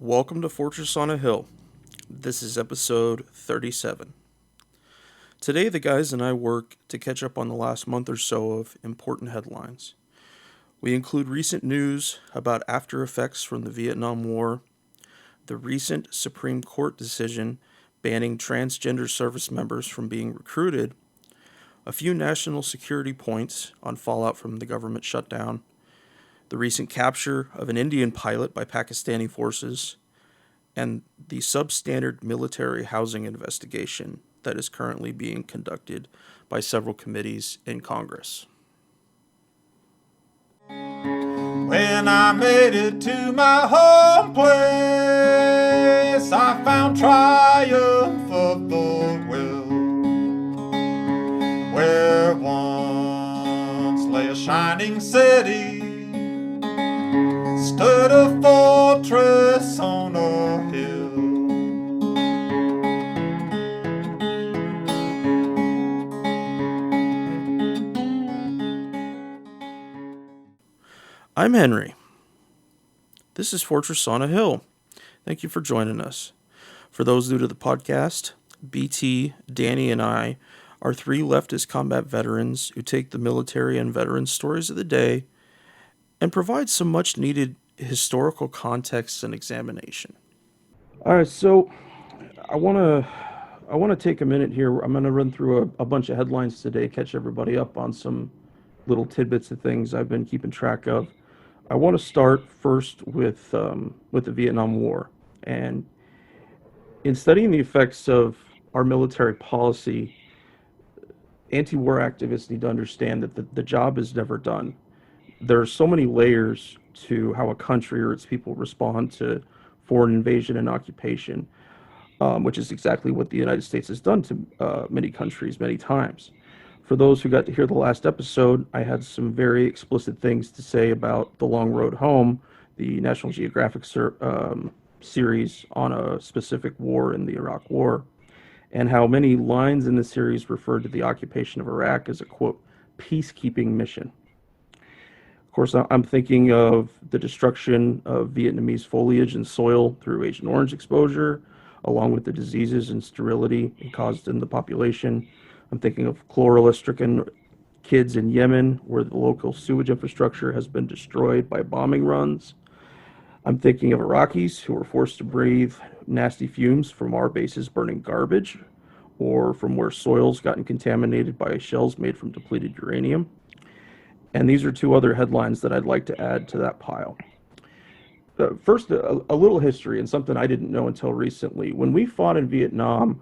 Welcome to Fortress on a Hill. This is episode 37. Today, the guys and I work to catch up on the last month or so of important headlines. We include recent news about after effects from the Vietnam War, the recent Supreme Court decision banning transgender service members from being recruited, a few national security points on fallout from the government shutdown, the recent capture of an Indian pilot by Pakistani forces, and the substandard military housing investigation that is currently being conducted by several committees in Congress. When I made it to my home place, I found triumph of the will, where once lay a shining city, stood a fortress on a hill. I'm Henry. This is Fortress on a Hill. Thank you for joining us. For those new to the podcast, BT, Danny, and I are three leftist combat veterans who take the military and veteran stories of the day and provide some much-needed historical context and examination. All right, so I want to take a minute here. I'm going to run through a bunch of headlines today, catch everybody up on some little tidbits of things I've been keeping track of. I want to start first with the Vietnam War, and in studying the effects of our military policy, anti-war activists need to understand that the job is never done. There are so many layers to how a country or its people respond to foreign invasion and occupation, which is exactly what the United States has done to many countries many times. For those who got to hear the last episode, I had some very explicit things to say about The Long Road Home, the National Geographic series on a specific war in the Iraq War, and how many lines in the series referred to the occupation of Iraq as a, quote, peacekeeping mission. Of course, I'm thinking of the destruction of Vietnamese foliage and soil through Agent Orange exposure, along with the diseases and sterility it caused in the population. I'm thinking of cholera-stricken kids in Yemen, where the local sewage infrastructure has been destroyed by bombing runs. I'm thinking of Iraqis who were forced to breathe nasty fumes from our bases burning garbage, or from where soil's gotten contaminated by shells made from depleted uranium. And these are two other headlines that I'd like to add to that pile. First, a little history, and something I didn't know until recently. When we fought in Vietnam,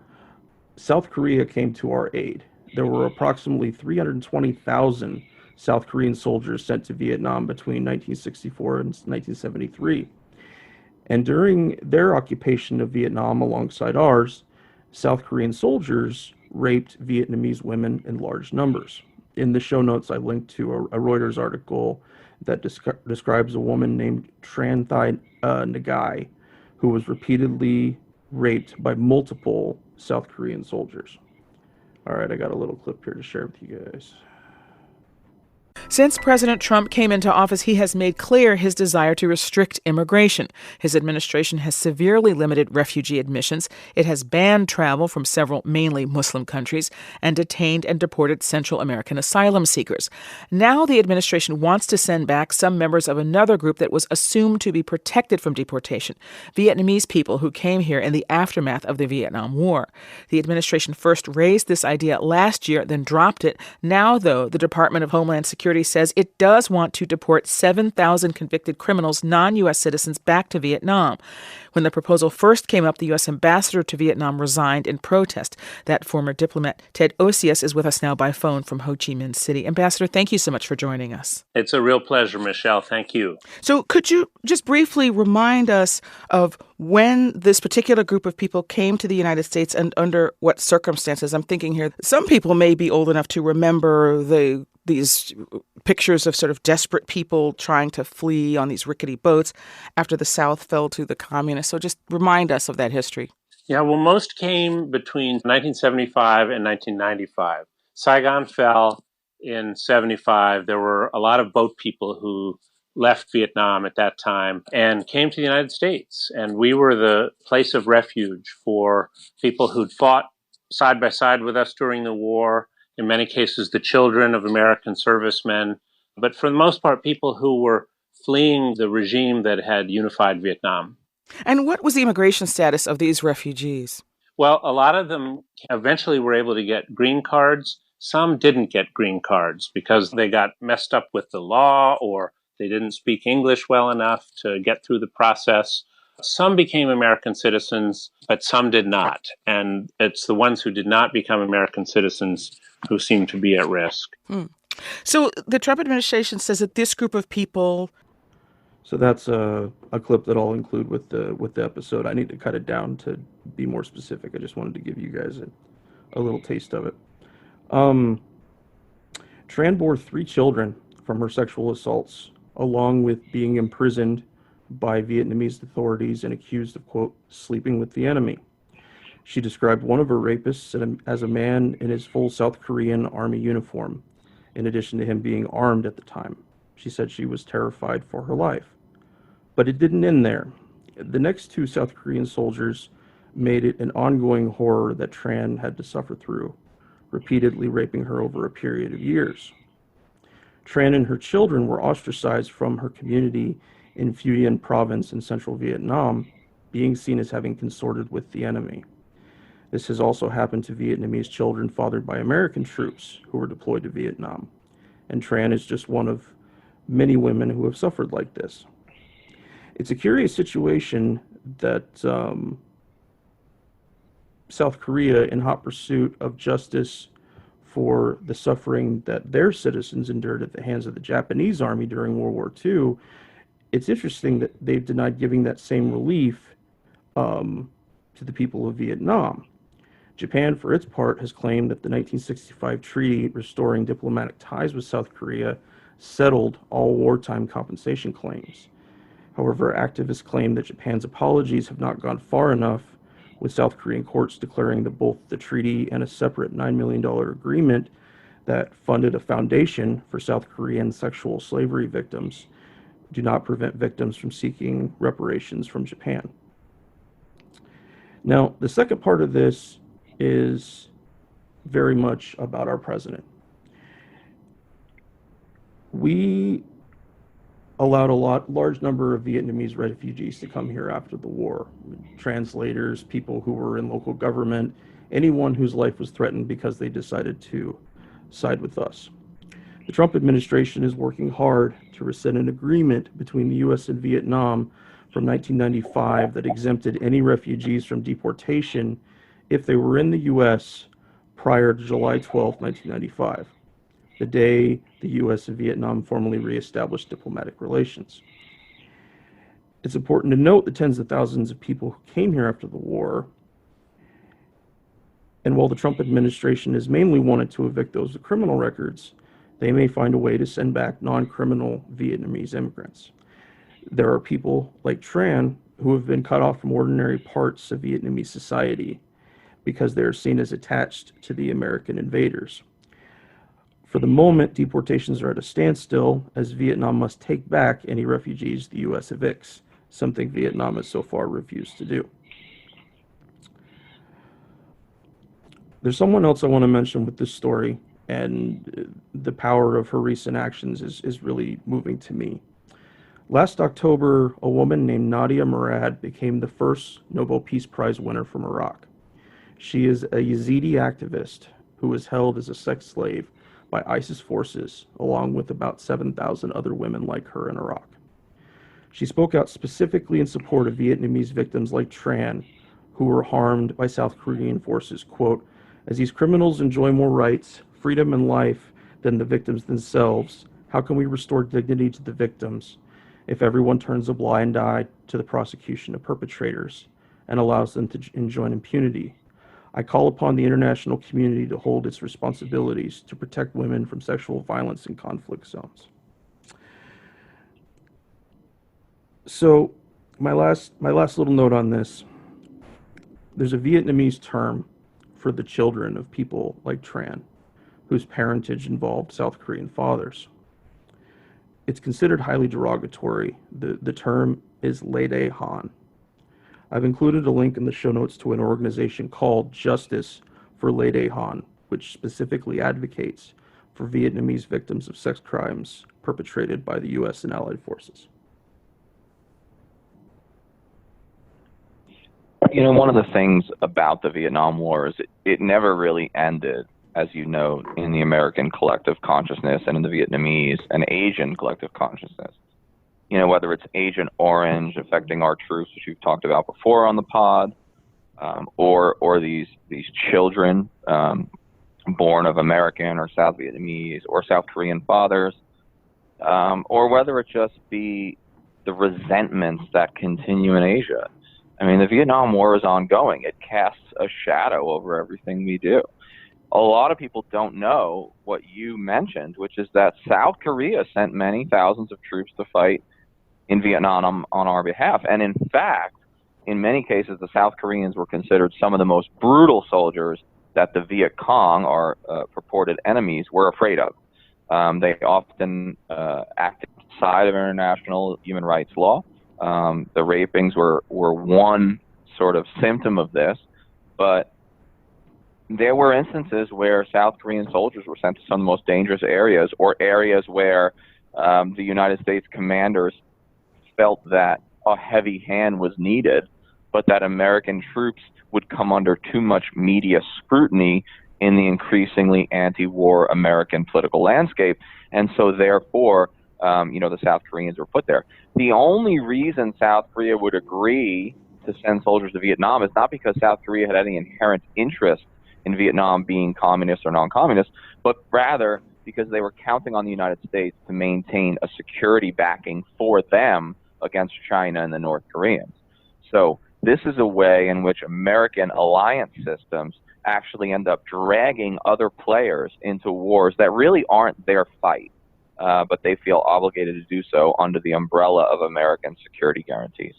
South Korea came to our aid. There were approximately 320,000 South Korean soldiers sent to Vietnam between 1964 and 1973. And during their occupation of Vietnam alongside ours, South Korean soldiers raped Vietnamese women in large numbers. In the show notes, I linked to a Reuters article that describes a woman named Tran Thai Nagai, who was repeatedly raped by multiple South Korean soldiers. All right, I got a little clip here to share with you guys. Since President Trump came into office, he has made clear his desire to restrict immigration. His administration has severely limited refugee admissions. It has banned travel from several mainly Muslim countries and detained and deported Central American asylum seekers. Now the administration wants to send back some members of another group that was assumed to be protected from deportation, Vietnamese people who came here in the aftermath of the Vietnam War. The administration first raised this idea last year, then dropped it. Now, though, the Department of Homeland Security says it does want to deport 7,000 convicted criminals, non-U.S. citizens, back to Vietnam. When the proposal first came up, the U.S. ambassador to Vietnam resigned in protest. That former diplomat, Ted Osius, is with us now by phone from Ho Chi Minh City. Ambassador, thank you so much for joining us. It's a real pleasure, Michelle. Thank you. So could you just briefly remind us of when this particular group of people came to the United States and under what circumstances? I'm thinking here, some people may be old enough to remember these pictures of sort of desperate people trying to flee on these rickety boats after the South fell to the communists. So just remind us of that history. Yeah, well, most came between 1975 and 1995. Saigon fell in 75. There were a lot of boat people who left Vietnam at that time and came to the United States. And we were the place of refuge for people who'd fought side by side with us during the war, in many cases, the children of American servicemen, but for the most part, people who were fleeing the regime that had unified Vietnam. And what was the immigration status of these refugees? Well, a lot of them eventually were able to get green cards. Some didn't get green cards because they got messed up with the law or they didn't speak English well enough to get through the process. Some became American citizens, but some did not. And it's the ones who did not become American citizens who seem to be at risk. So the Trump administration says that this group of people. So that's a clip that I'll include with the episode. I need to cut it down to be more specific. I just wanted to give you guys a little taste of it. Tran bore 3 children from her sexual assaults, along with being imprisoned by Vietnamese authorities and accused of, quote, sleeping with the enemy. She described one of her rapists as a man in his full South Korean army uniform, in addition to him being armed at the time. She said she was terrified for her life. But it didn't end there. The next 2 South Korean soldiers made it an ongoing horror that Tran had to suffer through, repeatedly raping her over a period of years. Tran and her children were ostracized from her community in Phu Dien province in central Vietnam, being seen as having consorted with the enemy. This has also happened to Vietnamese children fathered by American troops who were deployed to Vietnam. And Tran is just one of many women who have suffered like this. It's a curious situation that South Korea, in hot pursuit of justice for the suffering that their citizens endured at the hands of the Japanese army during World War II, it's interesting that they've denied giving that same relief to the people of Vietnam. Japan, for its part, has claimed that the 1965 treaty restoring diplomatic ties with South Korea settled all wartime compensation claims. However, activists claim that Japan's apologies have not gone far enough, with South Korean courts declaring that both the treaty and a separate $9 million agreement that funded a foundation for South Korean sexual slavery victims do not prevent victims from seeking reparations from Japan. Now, the second part of this is very much about our president. We allowed a large number of Vietnamese refugees to come here after the war. Translators, people who were in local government, anyone whose life was threatened because they decided to side with us. The Trump administration is working hard to rescind an agreement between the U.S. and Vietnam from 1995 that exempted any refugees from deportation if they were in the U.S. prior to July 12, 1995. The day the U.S. and Vietnam formally reestablished diplomatic relations. It's important to note the tens of thousands of people who came here after the war, and while the Trump administration has mainly wanted to evict those with criminal records, they may find a way to send back non-criminal Vietnamese immigrants. There are people like Tran who have been cut off from ordinary parts of Vietnamese society because they are seen as attached to the American invaders. For the moment, deportations are at a standstill as Vietnam must take back any refugees the U.S. evicts, something Vietnam has so far refused to do. There's someone else I want to mention with this story, and the power of her recent actions is really moving to me. Last October, a woman named Nadia Murad became the first Nobel Peace Prize winner from Iraq. She is a Yazidi activist who was held as a sex slave by ISIS forces, along with about 7,000 other women like her in Iraq. She spoke out specifically in support of Vietnamese victims like Tran, who were harmed by South Korean forces, quote, as these criminals enjoy more rights, freedom, and life than the victims themselves, how can we restore dignity to the victims if everyone turns a blind eye to the prosecution of perpetrators and allows them to enjoy impunity? I call upon the international community to hold its responsibilities to protect women from sexual violence in conflict zones. So, my last little note on this, there's a Vietnamese term for the children of people like Tran, whose parentage involved South Korean fathers. It's considered highly derogatory. The term is Lede Han. I've included a link in the show notes to an organization called Justice for Lede Han, which specifically advocates for Vietnamese victims of sex crimes perpetrated by the U.S. and Allied forces. One of the things about the Vietnam War is it never really ended, as you note, in the American collective consciousness and in the Vietnamese and Asian collective consciousness. Whether it's Agent Orange affecting our troops, which we've talked about before on the pod, or these children born of American or South Vietnamese or South Korean fathers, or whether it just be the resentments that continue in Asia. I mean, the Vietnam War is ongoing. It casts a shadow over everything we do. A lot of people don't know what you mentioned, which is that South Korea sent many thousands of troops to fight in Vietnam on our behalf. And in fact, in many cases, the South Koreans were considered some of the most brutal soldiers that the Viet Cong, our purported enemies, were afraid of. They often acted outside of international human rights law. The rapings were one sort of symptom of this, but there were instances where South Korean soldiers were sent to some of the most dangerous areas, or areas where the United States commanders felt that a heavy hand was needed, but that American troops would come under too much media scrutiny in the increasingly anti-war American political landscape. And so therefore, the South Koreans were put there. The only reason South Korea would agree to send soldiers to Vietnam is not because South Korea had any inherent interest in Vietnam being communist or non-communist, but rather because they were counting on the United States to maintain a security backing for them against China and the North Koreans. So this is a way in which American alliance systems actually end up dragging other players into wars that really aren't their fight, but they feel obligated to do so under the umbrella of American security guarantees.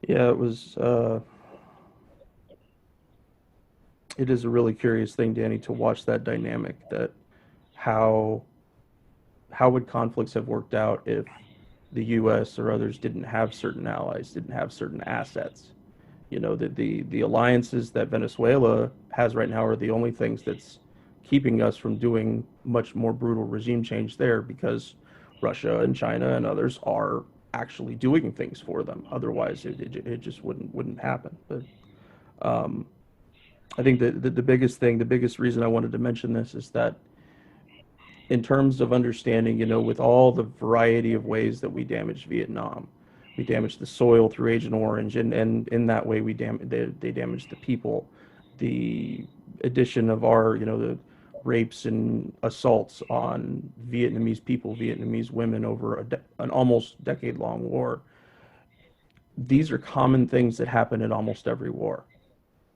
Yeah, it is a really curious thing, Danny, to watch that dynamic, that how would conflicts have worked out if the U.S. or others didn't have certain allies, didn't have certain assets. The alliances that Venezuela has right now are the only things that's keeping us from doing much more brutal regime change there, because Russia and China and others are actually doing things for them. Otherwise, it just wouldn't happen. But I think that the biggest reason I wanted to mention this is that in terms of understanding, with all the variety of ways that we damaged Vietnam, we damaged the soil through Agent Orange, and in that way they damaged the people. The addition of the rapes and assaults on Vietnamese people, Vietnamese women over an almost decade-long war. These are common things that happen in almost every war.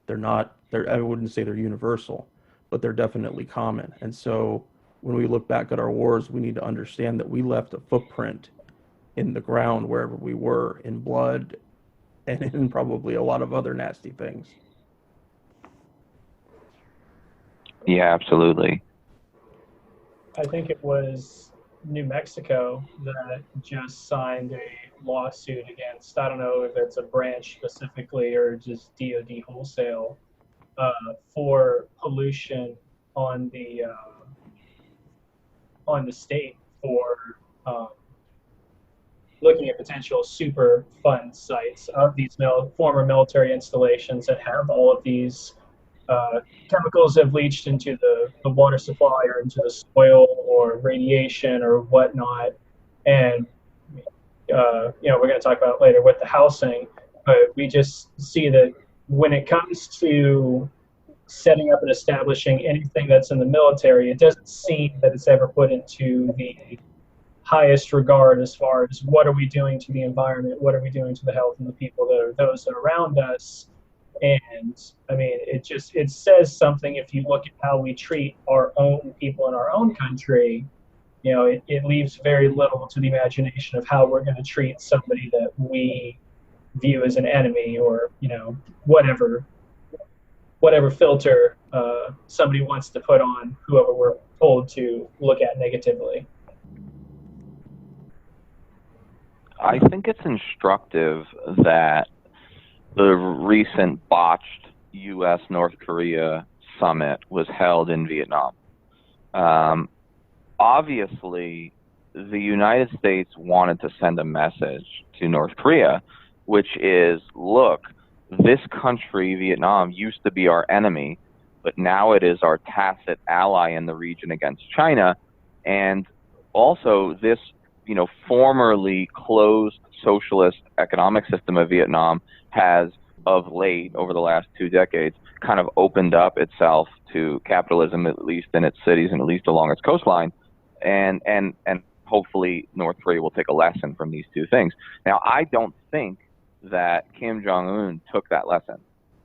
I wouldn't say they're universal, but they're definitely common. And so when we look back at our wars, we need to understand that we left a footprint in the ground wherever we were, in blood and in probably a lot of other nasty things. Yeah, absolutely. I think it was New Mexico that just signed a lawsuit against, I don't know if it's a branch specifically or just DoD wholesale, for pollution on the state for looking at potential super fun sites of these former military installations that have all of these chemicals have leached into the water supply or into the soil or radiation or whatnot. And, we're going to talk about it later with the housing, but we just see that when it comes to setting up and establishing anything that's in the military, it doesn't seem that it's ever put into the highest regard as far as what are we doing to the environment, what are we doing to the health and the people those that are around us. And I mean, it says something if you look at how we treat our own people in our own country. It leaves very little to the imagination of how we're going to treat somebody that we view as an enemy, or whatever filter somebody wants to put on whoever we're told to look at negatively. I think it's instructive that the recent botched U.S. North Korea summit was held in Vietnam. Obviously, the United States wanted to send a message to North Korea, which is, look, this country, Vietnam, used to be our enemy, but now it is our tacit ally in the region against China. And also this, formerly closed socialist economic system of Vietnam has of late, over the last 2 decades, kind of opened up itself to capitalism, at least in its cities and at least along its coastline. And hopefully North Korea will take a lesson from these two things. Now, I don't think that Kim Jong-un took that lesson.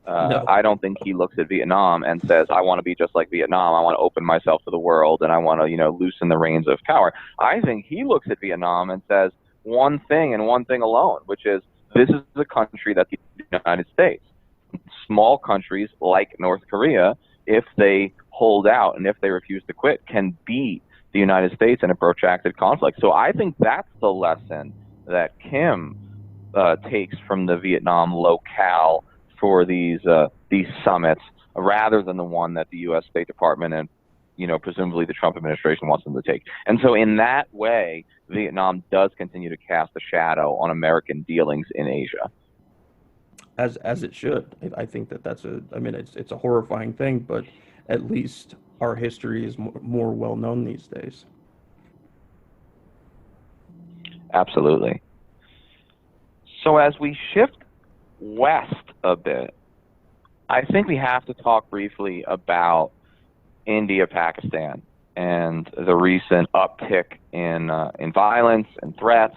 No. I don't think he looks at Vietnam and says, I want to be just like Vietnam. I want to open myself to the world and I want to, loosen the reins of power. I think he looks at Vietnam and says one thing and one thing alone, which is this is the country that the United States, small countries like North Korea, if they hold out and if they refuse to quit, can beat the United States in a protracted conflict. So I think that's the lesson that Kim takes from the Vietnam locale for these summits, rather than the one that the U.S. State Department and presumably the Trump administration wants them to take. And so in that way, Vietnam does continue to cast a shadow on American dealings in Asia. As it should. I think that's it's a horrifying thing, but at least our history is more well known these days. Absolutely. So as we shift west a bit, I think we have to talk briefly about India-Pakistan and the recent uptick in violence and threats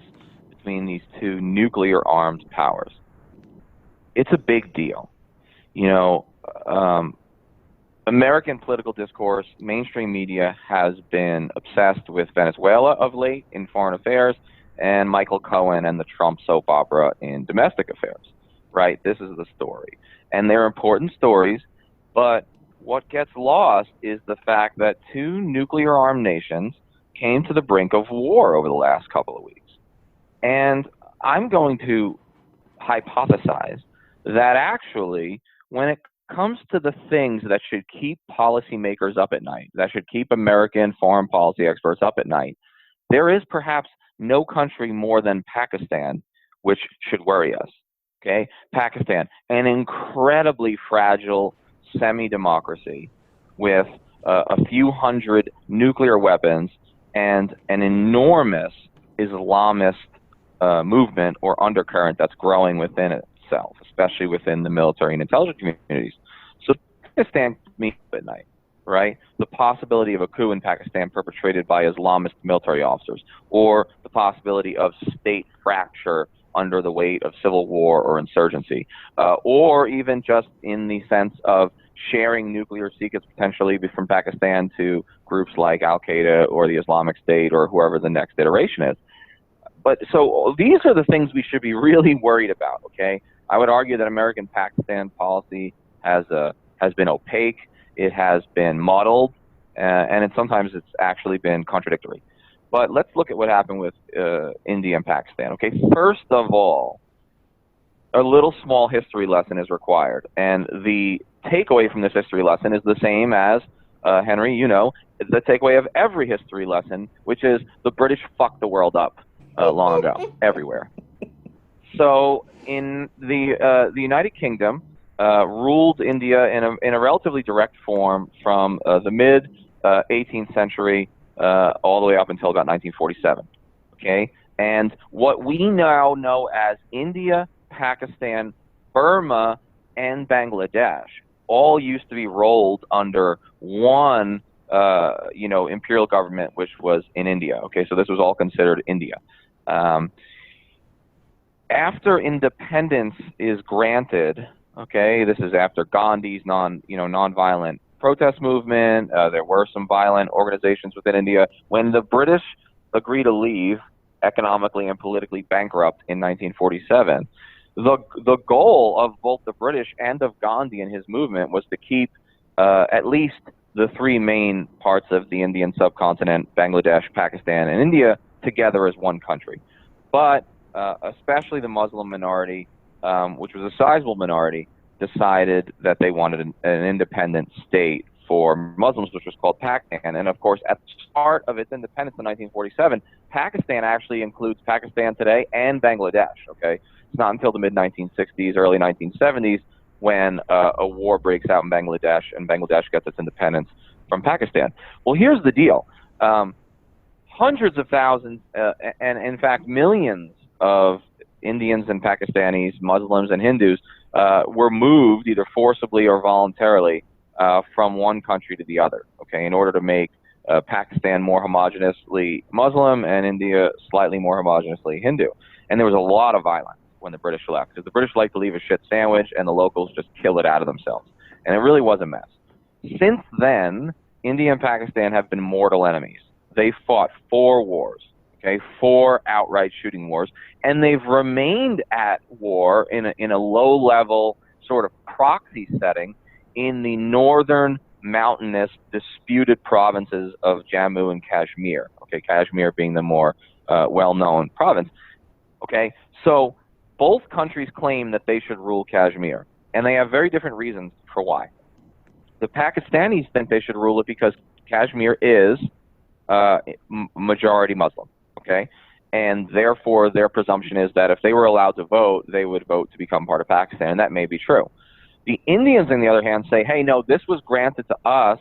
between these two nuclear-armed powers. It's a big deal. American political discourse, mainstream media has been obsessed with Venezuela of late in foreign affairs and Michael Cohen and the Trump soap opera in domestic affairs. Right? This is the story. And they're important stories, but what gets lost is the fact that two nuclear-armed nations came to the brink of war over the last couple of weeks. And I'm going to hypothesize that actually, when it comes to the things that should keep policymakers up at night, that should keep American foreign policy experts up at night, there is perhaps no country more than Pakistan which should worry us. Okay, Pakistan, an incredibly fragile semi-democracy with a few hundred nuclear weapons and an enormous Islamist movement or undercurrent that's growing within itself, especially within the military and intelligence communities. So Pakistan meets at night, right? The possibility of a coup in Pakistan perpetrated by Islamist military officers, or the possibility of state fracture under the weight of civil war or insurgency, or even just in the sense of sharing nuclear secrets potentially from Pakistan to groups like Al-Qaeda or the Islamic State or whoever the next iteration is. But so these are the things we should be really worried about, okay? I would argue that American Pakistan policy has been opaque, it has been muddled, and sometimes it's actually been contradictory. But let's look at what happened with India and Pakistan. Okay, first of all, a little small history lesson is required. And the takeaway from this history lesson is the same as, Henry, the takeaway of every history lesson, which is the British fucked the world up long ago, everywhere. So in the United Kingdom ruled India in a relatively direct form from the mid 18th century all the way up until about 1947, okay? And what we now know as India, Pakistan, Burma, and Bangladesh all used to be rolled under one, imperial government, which was in India, okay? So this was all considered India. After independence is granted, okay, this is after Gandhi's nonviolent protest movement. There were some violent organizations within India. When the British agreed to leave, economically and politically bankrupt in 1947, the goal of both the British and of Gandhi and his movement was to keep at least the three main parts of the Indian subcontinent, Bangladesh, Pakistan, and India, together as one country. But especially the Muslim minority, which was a sizable minority, decided that they wanted an independent state for Muslims, which was called Pakistan. And of course, at the start of its independence in 1947, Pakistan actually includes Pakistan today and Bangladesh. Okay, it's not until the mid-1960s, early 1970s, when a war breaks out in Bangladesh and Bangladesh gets its independence from Pakistan. Well, here's the deal. Hundreds of thousands, and in fact millions of Indians and Pakistanis, Muslims and Hindus were moved either forcibly or voluntarily from one country to the other, okay, in order to make Pakistan more homogeneously Muslim and India slightly more homogeneously Hindu. And there was a lot of violence when the British left, because the British like to leave a shit sandwich and the locals just kill it out of themselves. And it really was a mess. Since then, India and Pakistan have been mortal enemies. They fought 4 wars, okay, 4 outright shooting wars, and they've remained at war in a low-level sort of proxy setting in the northern mountainous disputed provinces of Jammu and Kashmir, okay, Kashmir being the more well-known province, okay? So both countries claim that they should rule Kashmir, and they have very different reasons for why. The Pakistanis think they should rule it because Kashmir is majority Muslim, okay? And therefore, their presumption is that if they were allowed to vote, they would vote to become part of Pakistan, and that may be true. The Indians, on the other hand, say, hey, no, this was granted to us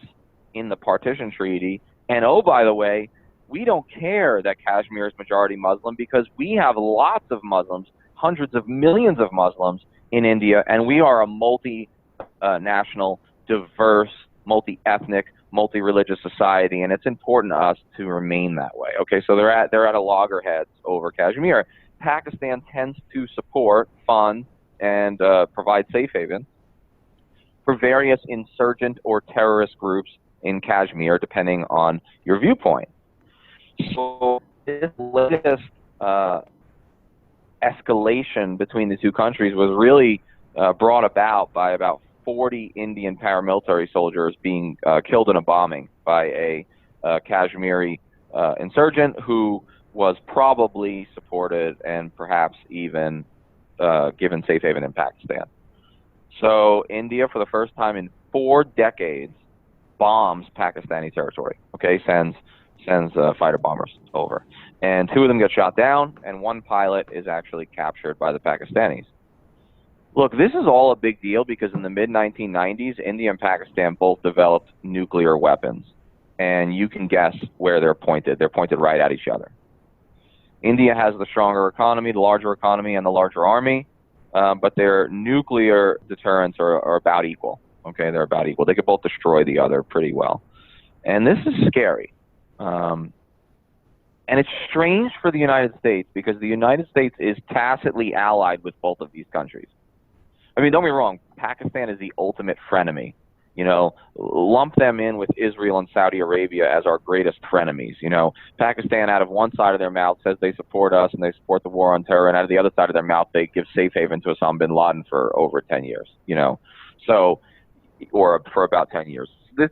in the partition treaty, and oh, by the way, we don't care that Kashmir is majority Muslim because we have lots of Muslims, hundreds of millions of Muslims in India, and we are a multi-national, diverse, multi-ethnic, multi-religious society, and it's important to us to remain that way. Okay, so they're at a loggerheads over Kashmir. Pakistan tends to support, fund, and provide safe haven for various insurgent or terrorist groups in Kashmir, depending on your viewpoint. So this latest escalation between the two countries was really brought about by about 40 Indian paramilitary soldiers being killed in a bombing by a Kashmiri insurgent who was probably supported and perhaps even given safe haven in Pakistan. So India, for the first time in 4 decades, bombs Pakistani territory. Okay, sends fighter bombers over, and 2 of them get shot down, and 1 pilot is actually captured by the Pakistanis. Look, this is all a big deal because in the mid-1990s, India and Pakistan both developed nuclear weapons, and you can guess where they're pointed. They're pointed right at each other. India has the stronger economy, the larger economy, and the larger army, but their nuclear deterrents are about equal. Okay, they're about equal. They could both destroy the other pretty well. And this is scary. And it's strange for the United States because the United States is tacitly allied with both of these countries. I mean, don't get me wrong, Pakistan is the ultimate frenemy. You know, lump them in with Israel and Saudi Arabia as our greatest frenemies. You know, Pakistan out of one side of their mouth says they support us and they support the war on terror, and out of the other side of their mouth they give safe haven to Osama bin Laden for over 10 years, you know, so, or for about 10 years. This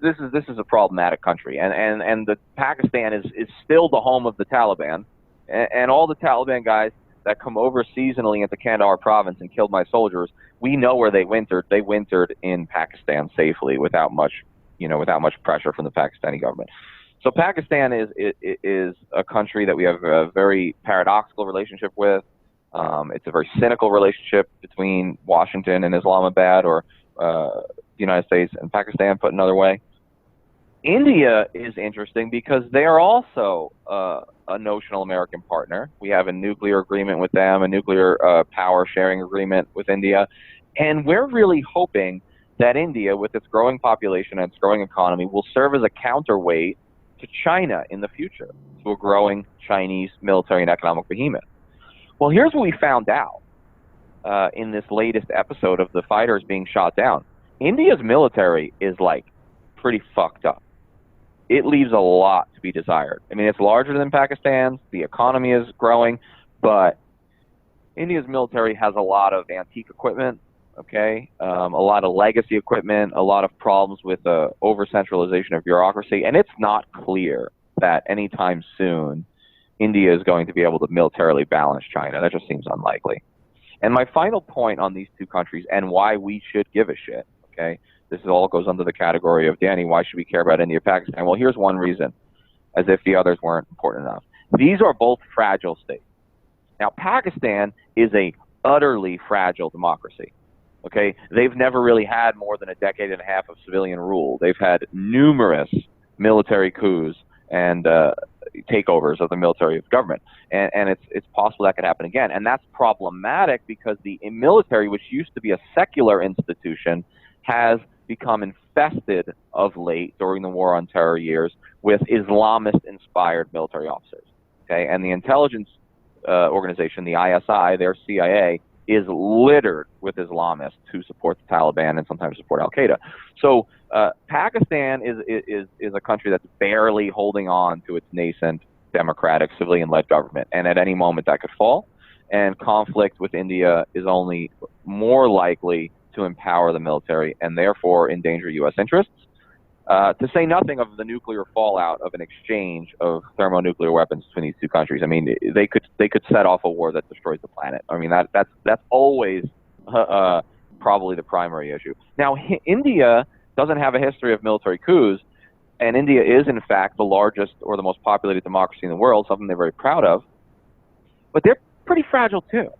is a problematic country, and the Pakistan is still the home of the Taliban, and all the Taliban guys that come over seasonally into Kandahar province and killed my soldiers, we know where they wintered. They wintered in Pakistan safely without much pressure from the Pakistani government. So Pakistan is a country that we have a very paradoxical relationship with. It's a very cynical relationship between Washington and Islamabad, or the United States and Pakistan, put another way. India is interesting because they are also a notional American partner. We have a nuclear agreement with them, a nuclear power sharing agreement with India, and we're really hoping that India, with its growing population and its growing economy, will serve as a counterweight to China in the future, to a growing Chinese military and economic behemoth. Well, here's what we found out in this latest episode of the fighters being shot down. India's military is like pretty fucked up. It leaves a lot to be desired. I mean, it's larger than Pakistan's, the economy is growing, but India's military has a lot of antique equipment, okay? A lot of legacy equipment, a lot of problems with over-centralization of bureaucracy, and it's not clear that anytime soon India is going to be able to militarily balance China. That just seems unlikely. And my final point on these two countries and why we should give a shit, okay? This all goes under the category of, Danny, why should we care about India, Pakistan? Well, here's one reason, as if the others weren't important enough. These are both fragile states. Now, Pakistan is a utterly fragile democracy, okay? They've never really had more than a decade and a half of civilian rule. They've had numerous military coups and takeovers of the military government, and it's possible that could happen again, and that's problematic because the military, which used to be a secular institution, has become infested of late during the War on Terror years with Islamist-inspired military officers. Okay, and the intelligence organization, the ISI, their CIA, is littered with Islamists who support the Taliban and sometimes support Al Qaeda. So Pakistan is a country that's barely holding on to its nascent democratic civilian-led government, and at any moment that could fall. And conflict with India is only more likely to empower the military and therefore endanger U.S. interests. To say nothing of the nuclear fallout of an exchange of thermonuclear weapons between these two countries. I mean, they could set off a war that destroys the planet. I mean, that's always probably the primary issue. Now, India doesn't have a history of military coups, and India is, in fact, the largest or the most populated democracy in the world, something they're very proud of. But they're pretty fragile, too.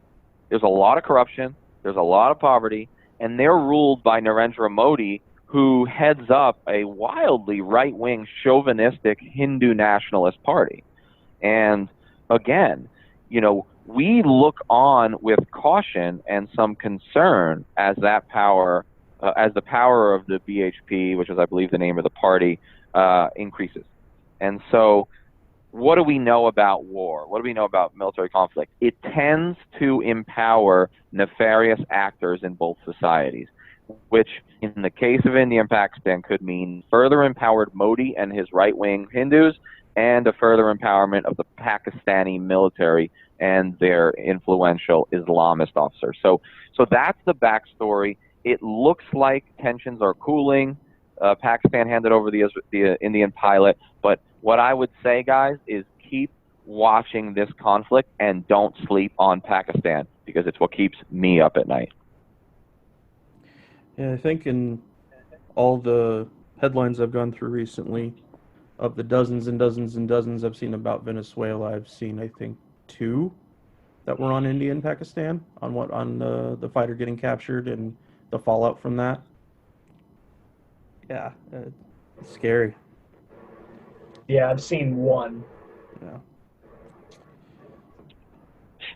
There's a lot of corruption, there's a lot of poverty, and they're ruled by Narendra Modi, who heads up a wildly right-wing, chauvinistic Hindu nationalist party. And again, you know, we look on with caution and some concern as that power, as the power of the BHP, which is, I believe, the name of the party, increases. And so what do we know about war? What do we know about military conflict? It tends to empower nefarious actors in both societies, which in the case of India and Pakistan could mean further empowered Modi and his right-wing Hindus and a further empowerment of the Pakistani military and their influential Islamist officers. So that's the backstory. It looks like tensions are cooling. Pakistan handed over the Indian pilot. But what I would say, guys, is keep watching this conflict and don't sleep on Pakistan, because it's what keeps me up at night. Yeah, I think in all the headlines I've gone through recently, of the dozens and dozens and dozens I've seen about Venezuela, I've seen, I think, 2 that were on India and Pakistan, on the fighter getting captured and the fallout from that. Yeah, it's scary. Yeah, I've seen 1. Yeah.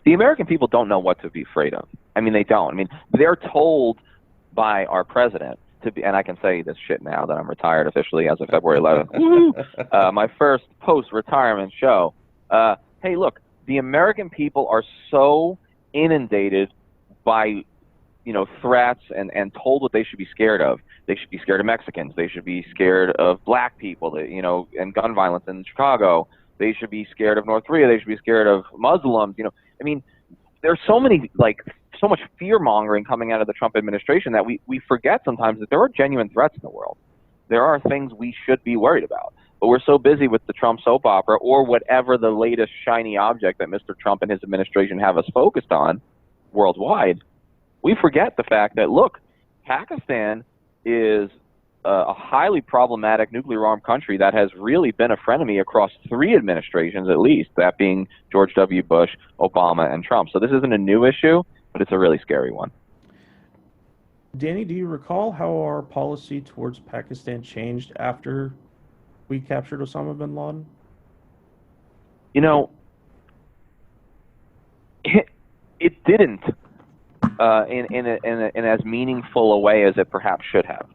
The American people don't know what to be afraid of. I mean, they don't. I mean, they're told by our president to be, and I can say this shit now that I'm retired officially as of February 11th. My first post-retirement show. Hey, look, the American people are so inundated by, you know, threats and told what they should be scared of. They should be scared of Mexicans. They should be scared of black people, you know, and gun violence in Chicago. They should be scared of North Korea. They should be scared of Muslims. You know, I mean, there's so much fear-mongering coming out of the Trump administration that we forget sometimes that there are genuine threats in the world. There are things we should be worried about. But we're so busy with the Trump soap opera or whatever the latest shiny object that Mr. Trump and his administration have us focused on worldwide, we forget the fact that, look, Pakistan is a highly problematic nuclear-armed country that has really been a frenemy across 3 administrations at least, that being George W. Bush, Obama, and Trump. So this isn't a new issue, but it's a really scary one. Danny, do you recall how our policy towards Pakistan changed after we captured Osama bin Laden? You know, it didn't in as meaningful a way as it perhaps should have.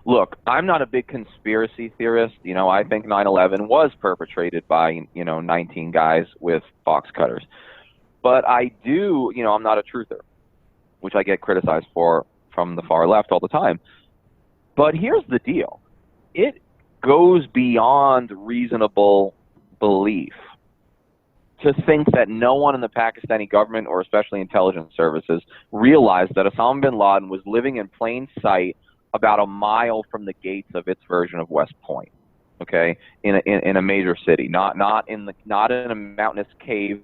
Look, I'm not a big conspiracy theorist. You know, I think 9/11 was perpetrated by, 19 guys with box cutters. But I do, I'm not a truther, which I get criticized for from the far left all the time. But here's the deal. It goes beyond reasonable belief to think that no one in the Pakistani government or especially intelligence services realized that Osama bin Laden was living in plain sight about a mile from the gates of its version of West Point, okay, in a major city, not in a mountainous cave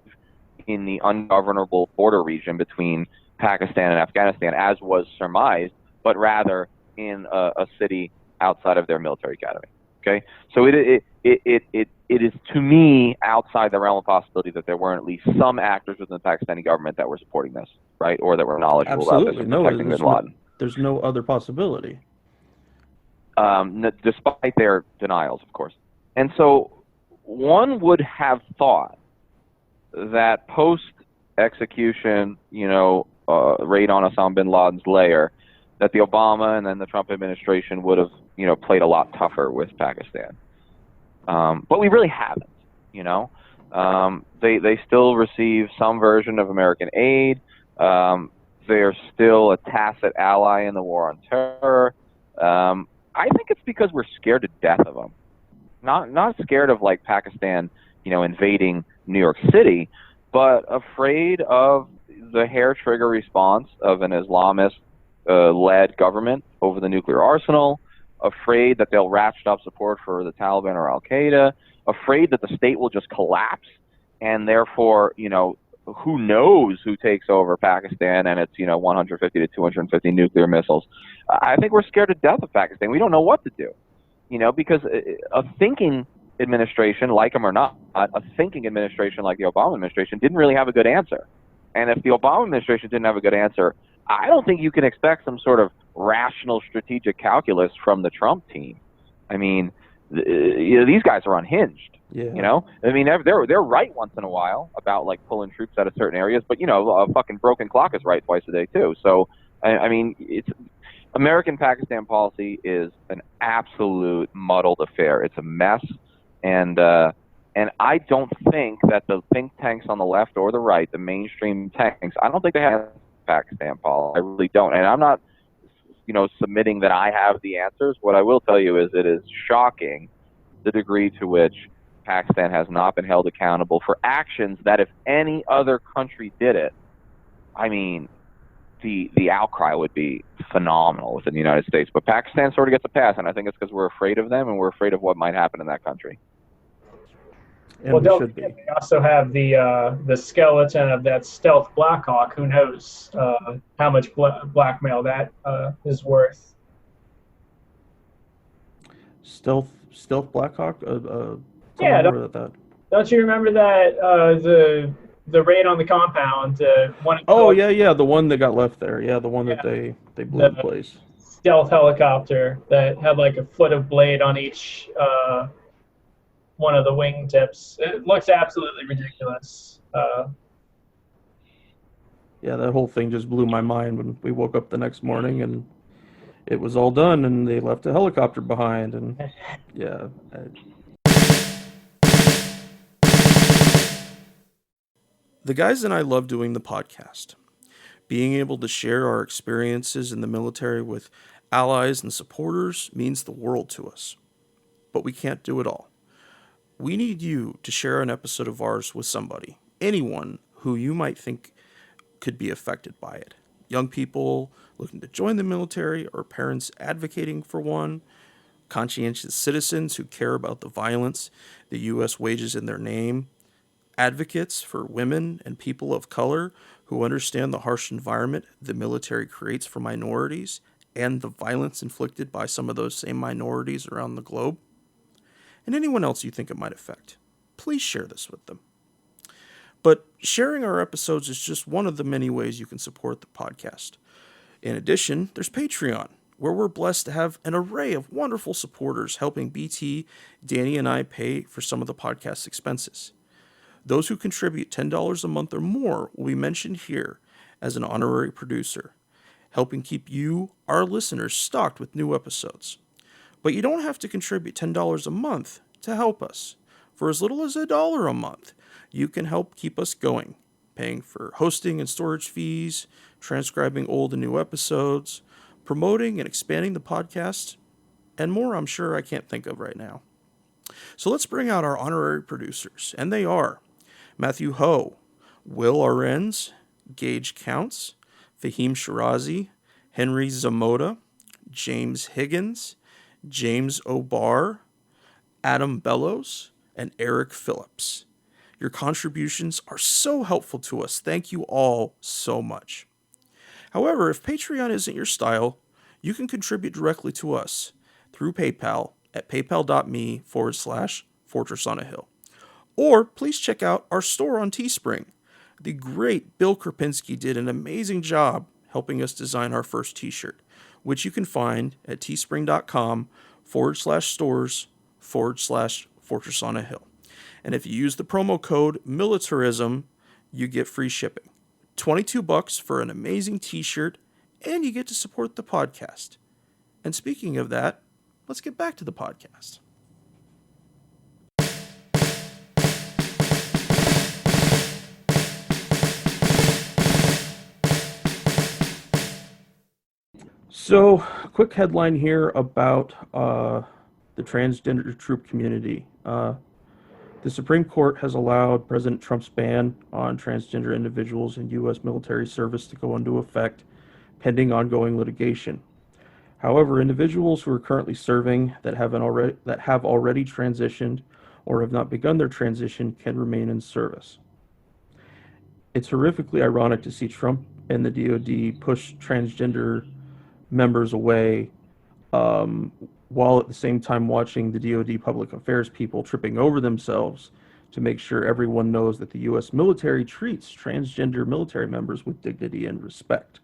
in the ungovernable border region between Pakistan and Afghanistan, as was surmised, but rather in a city outside of their military academy. Okay, so it is to me outside the realm of possibility that there weren't at least some actors within the Pakistani government that were supporting this, right, or that were knowledgeable about this and protecting bin Laden. There's no other possibility. Despite their denials, of course. And so one would have thought that post-execution, raid on Osama bin Laden's lair, that the Obama and then the Trump administration would have, played a lot tougher with Pakistan. But we really haven't, They still receive some version of American aid. They're still a tacit ally in the war on terror. I think it's because we're scared to death of them. Not scared of like Pakistan, invading New York City, but afraid of the hair trigger response of an Islamist led government over the nuclear arsenal, afraid that they'll ratchet up support for the Taliban or Al Qaeda, afraid that the state will just collapse, and therefore, who knows who takes over Pakistan and its 150 to 250 nuclear missiles. I think we're scared to death of Pakistan. We don't know what to do, because a thinking administration, like them or not, a thinking administration like the Obama administration didn't really have a good answer. And if the Obama administration didn't have a good answer, I don't think you can expect some sort of rational strategic calculus from the Trump team. I mean, these guys are unhinged. Yeah. I mean, they're right once in a while about like pulling troops out of certain areas, but a fucking broken clock is right twice a day too. So, I mean, it's American Pakistan policy is an absolute muddled affair. It's a mess, and I don't think that the think tanks on the left or the right, the mainstream tanks, I don't think they have Pakistan policy. I really don't, and I'm not, submitting that I have the answers. What I will tell you is it is shocking the degree to which Pakistan has not been held accountable for actions that if any other country did it, I mean, the outcry would be phenomenal within the United States. But Pakistan sort of gets a pass, and I think it's because we're afraid of them and we're afraid of what might happen in that country. And well, we don't should be. forget, we also have the skeleton of that stealth Blackhawk. Who knows how much blackmail that is worth? Stealth Blackhawk. Yeah, don't you remember that the raid on the compound? Yeah, the one that got left there. Yeah, the one that they blew in place. Stealth helicopter that had like a foot of blade on each one of the wingtips. It looks absolutely ridiculous. Yeah, that whole thing just blew my mind when we woke up the next morning and it was all done and they left a helicopter behind. And yeah. The guys and I love doing the podcast. Being able to share our experiences in the military with allies and supporters means the world to us. But we can't do it all. We need you to share an episode of ours with somebody, anyone who you might think could be affected by it. Young people looking to join the military or parents advocating for one, conscientious citizens who care about the violence the U.S. wages in their name, advocates for women and people of color who understand the harsh environment the military creates for minorities and the violence inflicted by some of those same minorities around the globe, and anyone else you think it might affect. Please share this with them. But sharing our episodes is just one of the many ways you can support the podcast. In addition, there's Patreon, where we're blessed to have an array of wonderful supporters helping BT, Danny, and I pay for some of the podcast expenses. Those who contribute $10 a month or more will be mentioned here as an honorary producer, helping keep you, our listeners, stocked with new episodes. But you don't have to contribute $10 a month to help us. For as little as $1 a month, you can help keep us going, paying for hosting and storage fees, transcribing old and new episodes, promoting and expanding the podcast, and more I'm sure I can't think of right now. So let's bring out our honorary producers, and they are Matthew Ho, Will Arens, Gage Counts, Fahim Shirazi, Henry Zamota, James Higgins, James O'Barr, Adam Bellows, and Eric Phillips. Your contributions are so helpful to us. Thank you all so much. However, if Patreon isn't your style, you can contribute directly to us through PayPal at paypal.me/Fortress on a Hill. Or please check out our store on Teespring. The great Bill Krupinski did an amazing job helping us design our first t-shirt, which you can find at teespring.com/stores/Fortress on a Hill. And if you use the promo code militarism, you get free shipping. $22 for an amazing t-shirt, and you get to support the podcast. And speaking of that, let's get back to the podcast. So, a quick headline here about the transgender troop community. The Supreme Court has allowed President Trump's ban on transgender individuals in U.S. military service to go into effect pending ongoing litigation. However, individuals who are currently serving that have already transitioned or have not begun their transition can remain in service. It's horrifically ironic to see Trump and the DoD push transgender members away while at the same time watching the DoD public affairs people tripping over themselves to make sure everyone knows that the U.S. military treats transgender military members with dignity and respect.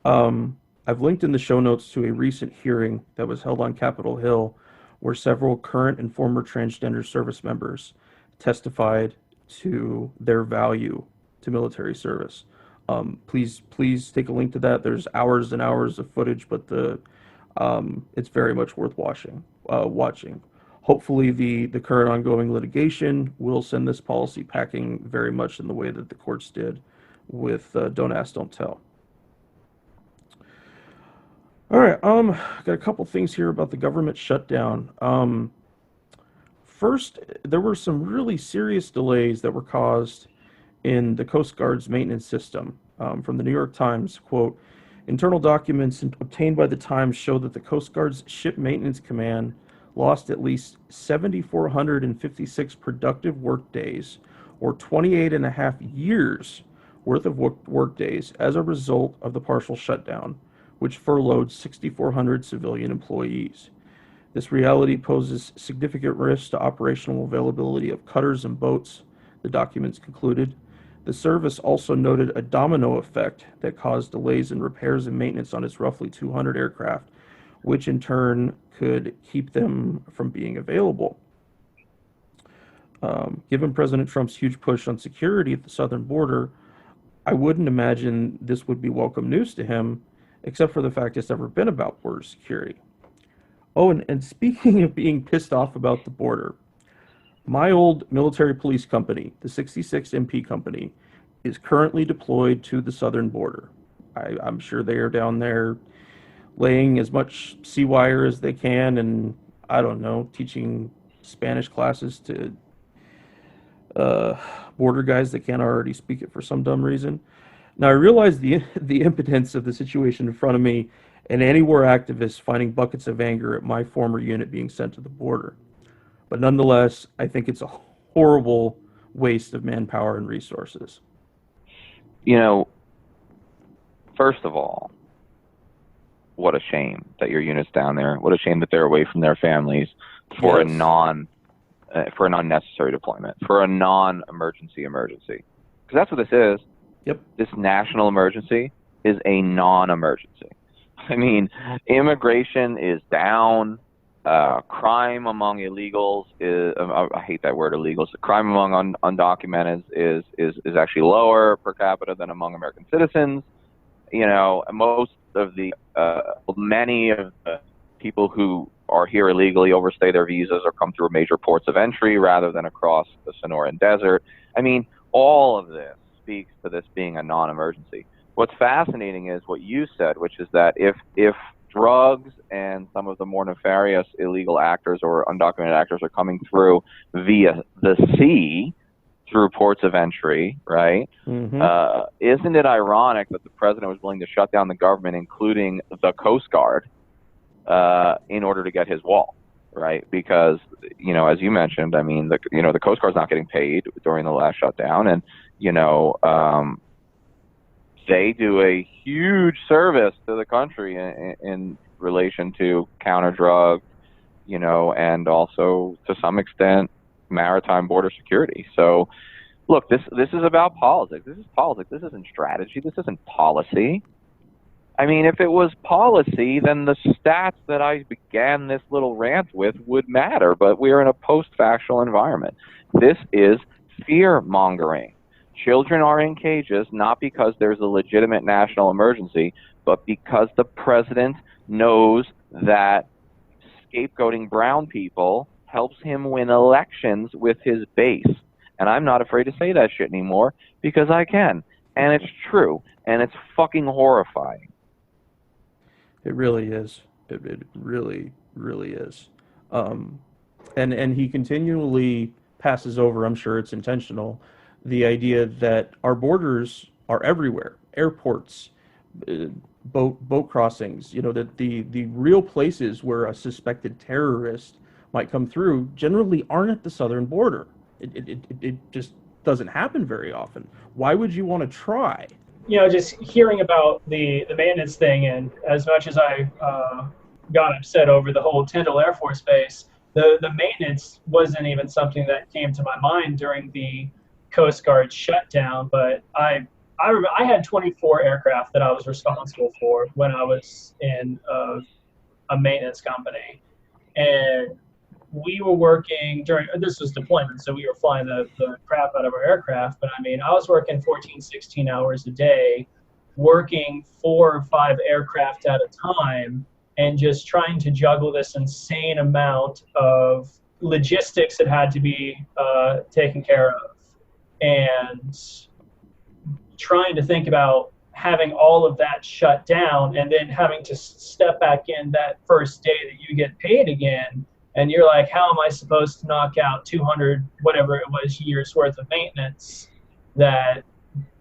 I've linked in the show notes to a recent hearing that was held on Capitol Hill where several current and former transgender service members testified to their value to military service. Please take a link to that. There's hours and hours of footage, but it's very much worth watching. Hopefully the current ongoing litigation will send this policy packing very much in the way that the courts did with Don't Ask, Don't Tell. All right, got a couple things here about the government shutdown. First, there were some really serious delays that were caused in the Coast Guard's maintenance system. From the New York Times, quote, internal documents obtained by the Times show that the Coast Guard's Ship Maintenance Command lost at least 7,456 productive work days, or 28 and a half years worth of work days as a result of the partial shutdown, which furloughed 6,400 civilian employees. This reality poses significant risk to operational availability of cutters and boats, the documents concluded. The service also noted a domino effect that caused delays in repairs and maintenance on its roughly 200 aircraft, which in turn could keep them from being available. Given President Trump's huge push on security at the southern border, I wouldn't imagine this would be welcome news to him, except for the fact it's never been about border security. Oh, and speaking of being pissed off about the border, my old military police company, the 66 MP Company, is currently deployed to the southern border. I'm sure they are down there laying as much sea wire as they can and, I don't know, teaching Spanish classes to border guys that can't already speak it for some dumb reason. Now, I realize the impotence of the situation in front of me and anti-war activists finding buckets of anger at my former unit being sent to the border. But nonetheless, I think it's a horrible waste of manpower and resources. You know, first of all, what a shame that your unit's down there. What a shame that they're away from their families for Yes. for an unnecessary deployment, for a non-emergency emergency. Because that's what this is. Yep. This national emergency is a non-emergency. I mean, immigration is down. Crime among illegals is, I hate that word, illegals. Crime among undocumented is actually lower per capita than among American citizens. You know, most of many of the people who are here illegally overstay their visas or come through major ports of entry rather than across the Sonoran Desert. I mean, all of this speaks to this being a non-emergency. What's fascinating is what you said, which is that if drugs and some of the more nefarious illegal actors or undocumented actors are coming through via the sea through ports of entry, right? Isn't it ironic that the president was willing to shut down the government, including the Coast Guard, in order to get his wall, right? Because, as you mentioned, I mean, the Coast Guard's not getting paid during the last shutdown, and, they do a huge service to the country in relation to counter drug, and also to some extent maritime border security. So, look, this is about politics. This is politics. This isn't strategy. This isn't policy. I mean, if it was policy, then the stats that I began this little rant with would matter. But we are in a post-factual environment. This is fear-mongering. Children are in cages not because there's a legitimate national emergency, but because the president knows that scapegoating brown people helps him win elections with his base. And I'm not afraid to say that shit anymore because I can. And it's true. And it's fucking horrifying. It really is. It really, really is. And he continually passes over, I'm sure it's intentional, the idea that our borders are everywhere. Airports, boat crossings, that the real places where a suspected terrorist might come through generally aren't at the southern border. It just doesn't happen very often. Why would you want to try? Just hearing about the maintenance thing, and as much as I got upset over the whole Tyndall Air Force Base, the maintenance wasn't even something that came to my mind during the Coast Guard shutdown. But I remember I had 24 aircraft that I was responsible for when I was in a maintenance company, and we were working this was deployment, so we were flying the crap out of our aircraft. But I mean, I was working 14, 16 hours a day, working 4 or 5 aircraft at a time, and just trying to juggle this insane amount of logistics that had to be taken care of, and trying to think about having all of that shut down and then having to step back in that first day that you get paid again. And you're like, how am I supposed to knock out 200, whatever it was, years worth of maintenance that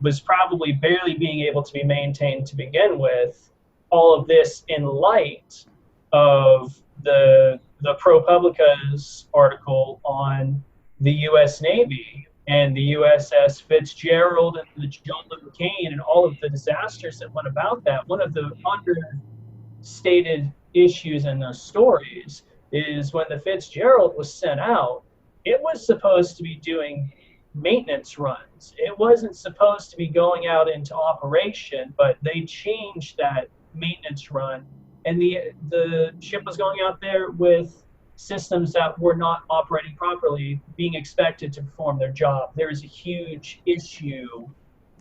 was probably barely being able to be maintained to begin with? All of this in light of the ProPublica's article on the U.S. Navy and the USS Fitzgerald and the John McCain and all of the disasters that went about that. One of the understated issues in those stories is when the Fitzgerald was sent out, it was supposed to be doing maintenance runs. It wasn't supposed to be going out into operation, but they changed that maintenance run, and the ship was going out there with systems that were not operating properly, being expected to perform their job. There is a huge issue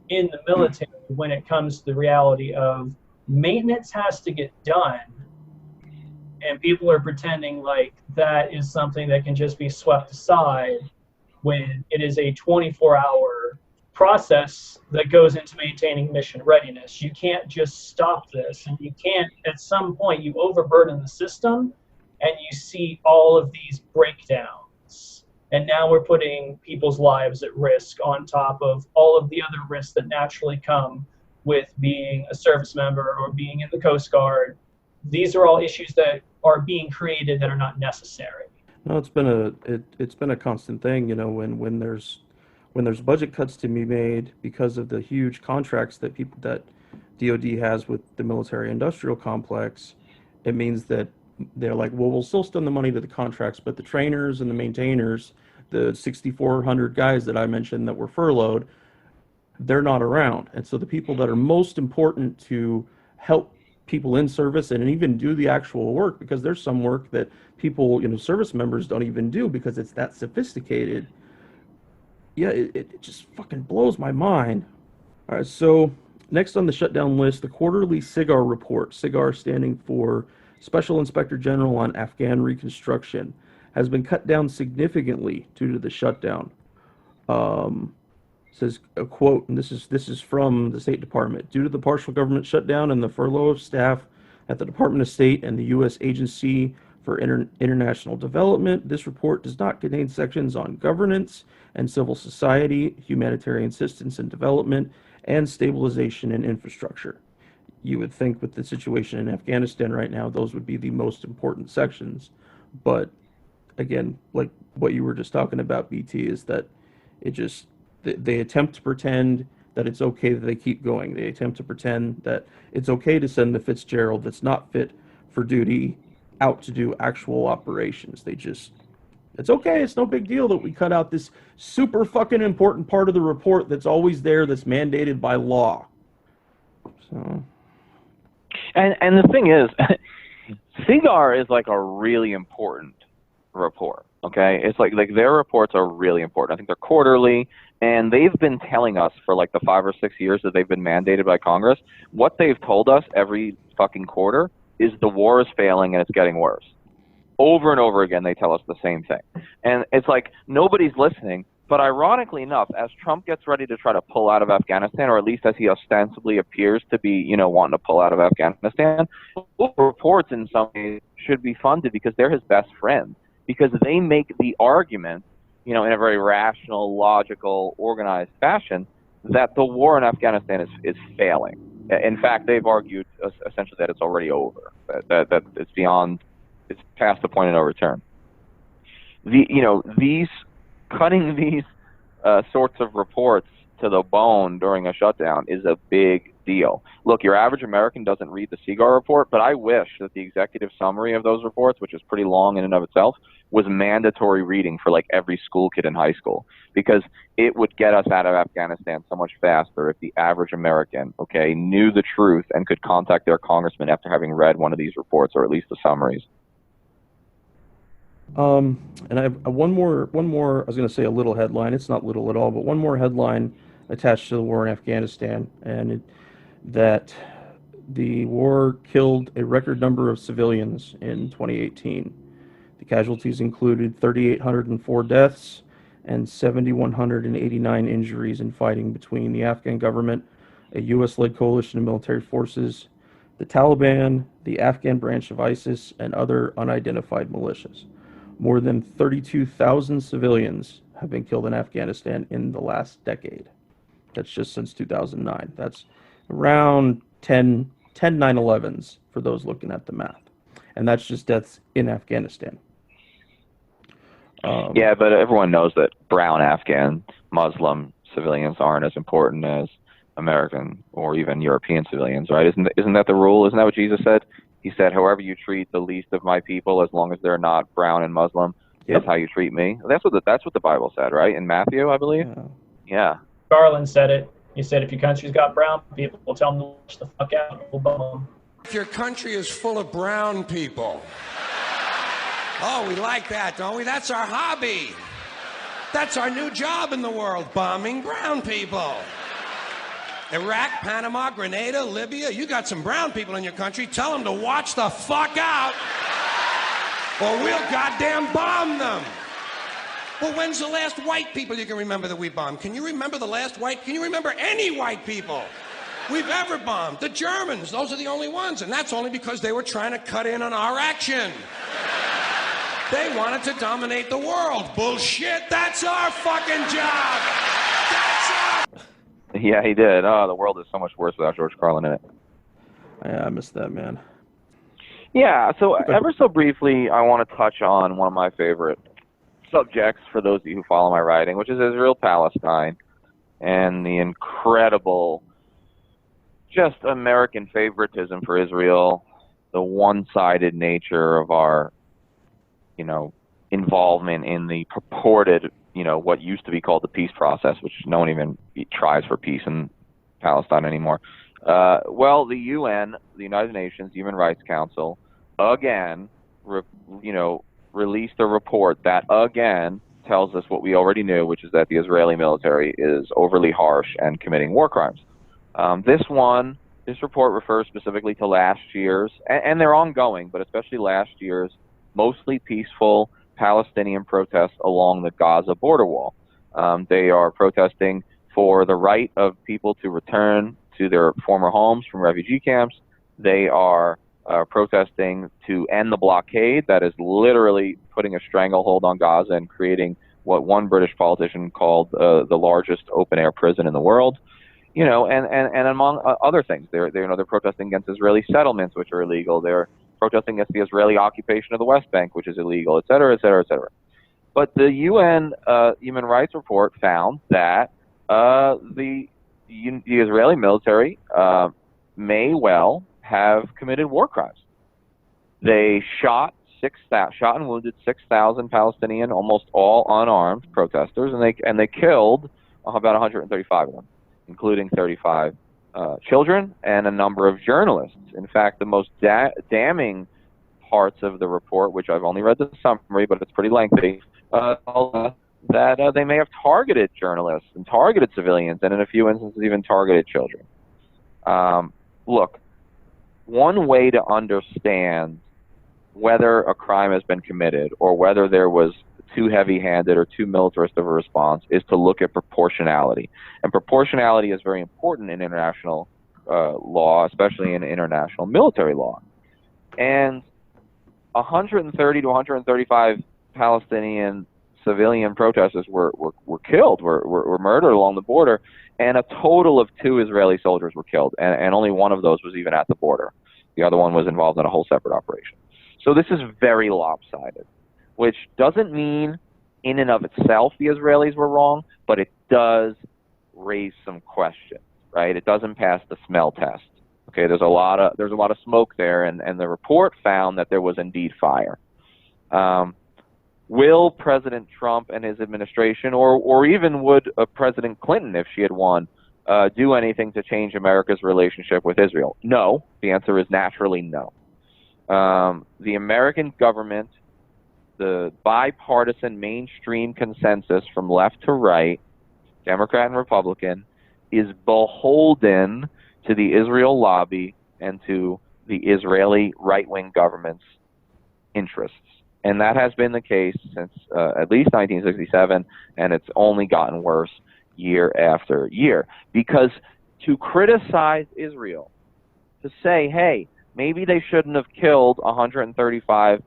in the military when it comes to the reality of maintenance has to get done, and people are pretending like that is something that can just be swept aside when it is a 24-hour process that goes into maintaining mission readiness. You can't just stop this, and you can't, at some point, you overburden the system and you see all of these breakdowns. And now we're putting people's lives at risk on top of all of the other risks that naturally come with being a service member or being in the Coast Guard. These are all issues that are being created that are not necessary. No, it's been a constant thing, when there's budget cuts to be made because of the huge contracts that DoD has with the military industrial complex. It means that they're like, well, we'll still send the money to the contracts, but the trainers and the maintainers, the 6,400 guys that I mentioned that were furloughed, they're not around. And so the people that are most important to help people in service and even do the actual work, because there's some work that people, service members don't even do because it's that sophisticated. Yeah, it just fucking blows my mind. All right, so next on the shutdown list, the quarterly SIGAR report, SIGAR standing for Special Inspector General on Afghan Reconstruction, has been cut down significantly due to the shutdown. Says a quote, and this is from the State Department. Due to the partial government shutdown and the furlough of staff at the Department of State and the U.S. Agency for international development. This report does not contain sections on governance and civil society, humanitarian assistance and development, and stabilization and infrastructure. You would think with the situation in Afghanistan right now, those would be the most important sections. But again, like what you were just talking about, BT, is that it just, they attempt to pretend that it's okay that they keep going. They attempt to pretend that it's okay to send the Fitzgerald that's not fit for duty out to do actual operations. It's okay, it's no big deal that we cut out this super fucking important part of the report that's always there, that's mandated by law. So. And the thing is, CIGAR is like a really important report. Okay, it's like their reports are really important. I think they're quarterly, and they've been telling us for like the 5 or 6 years that they've been mandated by Congress. What they've told us every fucking quarter is the war is failing and it's getting worse. Over and over again, they tell us the same thing, and it's like nobody's listening. But ironically enough, as Trump gets ready to try to pull out of Afghanistan, or at least as he ostensibly appears to be, wanting to pull out of Afghanistan, those reports in some ways should be funded because they're his best friend. Because they make the argument, in a very rational, logical, organized fashion, that the war in Afghanistan is failing. In fact, they've argued essentially that it's already over, that it's past the point of no return. Cutting these sorts of reports to the bone during a shutdown is a big deal. Look, your average American doesn't read the CIGAR report, but I wish that the executive summary of those reports, which is pretty long in and of itself, was mandatory reading for like every school kid in high school, because it would get us out of Afghanistan so much faster if the average American, knew the truth and could contact their congressman after having read one of these reports, or at least the summaries. And I have one more, I was going to say a little headline. It's not little at all, but one more headline attached to the war in Afghanistan, and that the war killed a record number of civilians in 2018. The casualties included 3,804 deaths and 7,189 injuries in fighting between the Afghan government, a U.S.-led coalition of military forces, the Taliban, the Afghan branch of ISIS, and other unidentified militias. More than 32,000 civilians have been killed in Afghanistan in the last decade. That's just since 2009. That's around 10 9/11s for those looking at the math. And that's just deaths in Afghanistan. Yeah, but everyone knows that brown Afghan Muslim civilians aren't as important as American or even European civilians, right? Isn't that the rule? Isn't that what Jesus said? He said, however you treat the least of my people, as long as they're not brown and Muslim, that's how you treat me. That's what the Bible said, right? In Matthew, I believe? Yeah. Garland said it. He said, if your country's got brown people, we'll tell them to watch the fuck out. We'll bum them. If your country is full of brown people. Oh, we like that, don't we? That's our hobby. That's our new job in the world, bombing brown people. Iraq, Panama, Grenada, Libya, you got some brown people in your country, tell them to watch the fuck out, or we'll goddamn bomb them. Well, when's the last white people you can remember that we bombed? Can you remember can you remember any white people we've ever bombed? The Germans, those are the only ones, and that's only because they were trying to cut in on our action. They wanted to dominate the world. Bullshit, that's our fucking job. That's our... Yeah, he did. Oh, the world is so much worse without George Carlin in it. Yeah, I missed that, man. Yeah, so ever so briefly, I want to touch on one of my favorite subjects for those of you who follow my writing, which is Israel-Palestine and the incredible just American favoritism for Israel, the one-sided nature of our, involvement in the purported, what used to be called the peace process, which no one even tries for peace in Palestine anymore. Well, the UN, the United Nations Human Rights Council, again, released a report that again tells us what we already knew, which is that the Israeli military is overly harsh and committing war crimes. This report refers specifically to last year's, and they're ongoing, but especially last year's mostly peaceful Palestinian protests along the Gaza border wall. They are protesting for the right of people to return to their former homes from refugee camps. They are protesting to end the blockade that is literally putting a stranglehold on Gaza and creating what one British politician called the largest open-air prison in the world. And among other things, they're protesting against Israeli settlements, which are illegal. They're protesting against the Israeli occupation of the West Bank, which is illegal, et cetera, et cetera, et cetera. But the UN Human Rights Report found that the Israeli military may well have committed war crimes. They shot and wounded 6,000 Palestinian, almost all unarmed protesters, and they killed about 135 of them, including 35 children and a number of journalists. In fact, the most damning parts of the report, which I've only read the summary, but it's pretty lengthy, that they may have targeted journalists and targeted civilians, and in a few instances even targeted children. Look, one way to understand whether a crime has been committed or whether there was too heavy-handed or too militarist of a response is to look at proportionality. And proportionality is very important in international law, especially in international military law. And 130 to 135 Palestinian civilian protesters were killed, were murdered along the border, and a total of 2 Israeli soldiers were killed, and only one of those was even at the border. The other one was involved in a whole separate operation. So this is very lopsided, which doesn't mean in and of itself the Israelis were wrong, but it does raise some questions, right? It doesn't pass the smell test. Okay, there's a lot of smoke there, and the report found that there was indeed fire. Will President Trump and his administration, or even would President Clinton, if she had won, do anything to change America's relationship with Israel? No. The answer is naturally no. The American government, the bipartisan mainstream consensus from left to right, Democrat and Republican, is beholden to the Israel lobby and to the Israeli right-wing government's interests. And that has been the case since at least 1967, and it's only gotten worse year after year. Because to criticize Israel, to say, hey, maybe they shouldn't have killed 135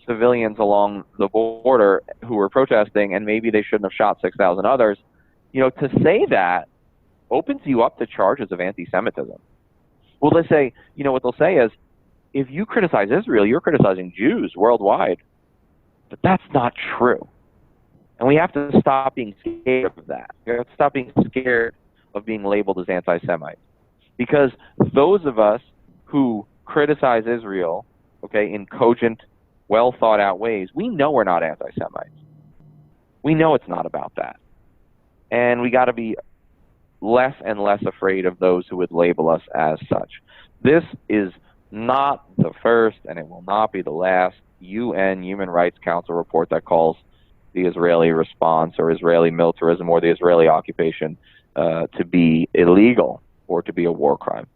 civilians along the border who were protesting, and maybe they shouldn't have shot 6,000 others, to say that opens you up to charges of anti-Semitism. Well, they say, what they'll say is, if you criticize Israel, you're criticizing Jews worldwide. But that's not true. And we have to stop being scared of that. We have to stop being scared of being labeled as anti-Semites. Because those of us who criticize Israel, in cogent, well-thought-out ways, we know we're not anti-Semites. We know it's not about that. And we got to be less and less afraid of those who would label us as such. This is not the first, and it will not be the last, UN Human Rights Council report that calls the Israeli response or Israeli militarism or the Israeli occupation to be illegal or to be a war crime.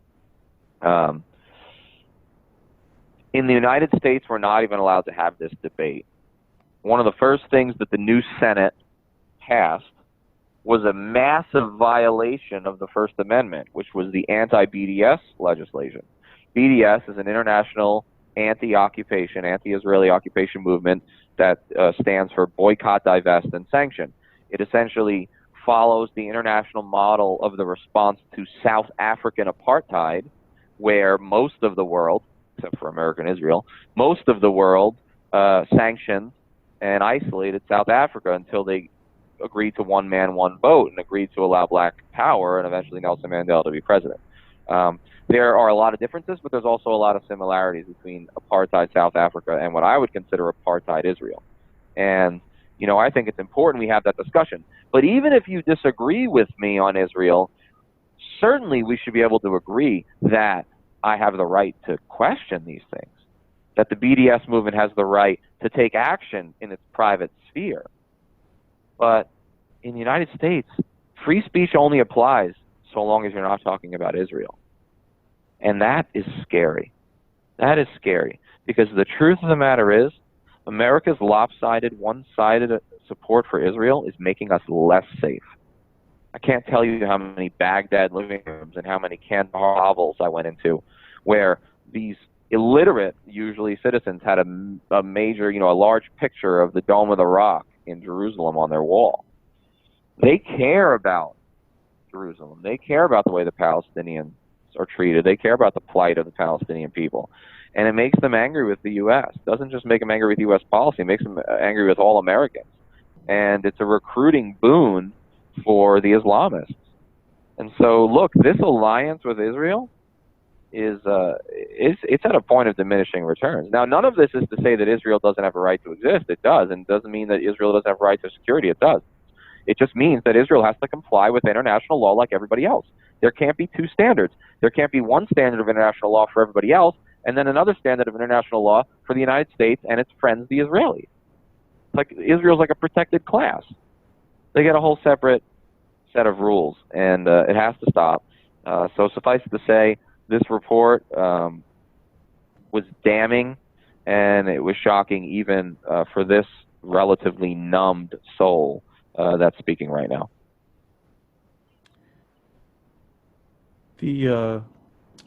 In the United States, we're not even allowed to have this debate. One of the first things that the new Senate passed was a massive violation of the First Amendment, which was the anti-BDS legislation. BDS is an international anti-occupation, anti-Israeli occupation movement that stands for boycott, divest, and sanction. It essentially follows the international model of the response to South African apartheid, where most of the world, except for American Israel, most of the world sanctioned and isolated South Africa until they agreed to one man, one vote, and agreed to allow black power and eventually Nelson Mandela to be president. There are a lot of differences, but there's also a lot of similarities between apartheid South Africa and what I would consider apartheid Israel. And, I think it's important we have that discussion. But even if you disagree with me on Israel, certainly we should be able to agree that I have the right to question these things, that the BDS movement has the right to take action in its private sphere. But in the United States, free speech only applies so long as you're not talking about Israel. And that is scary. That is scary. Because the truth of the matter is, America's lopsided, one-sided support for Israel is making us less safe. I can't tell you how many Baghdad living rooms and how many Kandahar hovels I went into where these illiterate, usually citizens, had a major, a large picture of the Dome of the Rock in Jerusalem on their wall. They care about Jerusalem. They care about the way the Palestinians are treated. They care about the plight of the Palestinian people. And it makes them angry with the U.S. It doesn't just make them angry with U.S. policy. It makes them angry with all Americans. And it's a recruiting boon for the Islamists. And so, look, this alliance with Israel it's at a point of diminishing returns. Now, none of this is to say that Israel doesn't have a right to exist. It does. And it doesn't mean that Israel doesn't have a right to security. It does. It just means that Israel has to comply with international law like everybody else. There can't be two standards. There can't be one standard of international law for everybody else, and then another standard of international law for the United States and its friends, the Israelis. It's like Israel's like a protected class. They get a whole separate set of rules, and it has to stop. So suffice it to say, this report was damning, and it was shocking even for this relatively numbed soul that's speaking right now.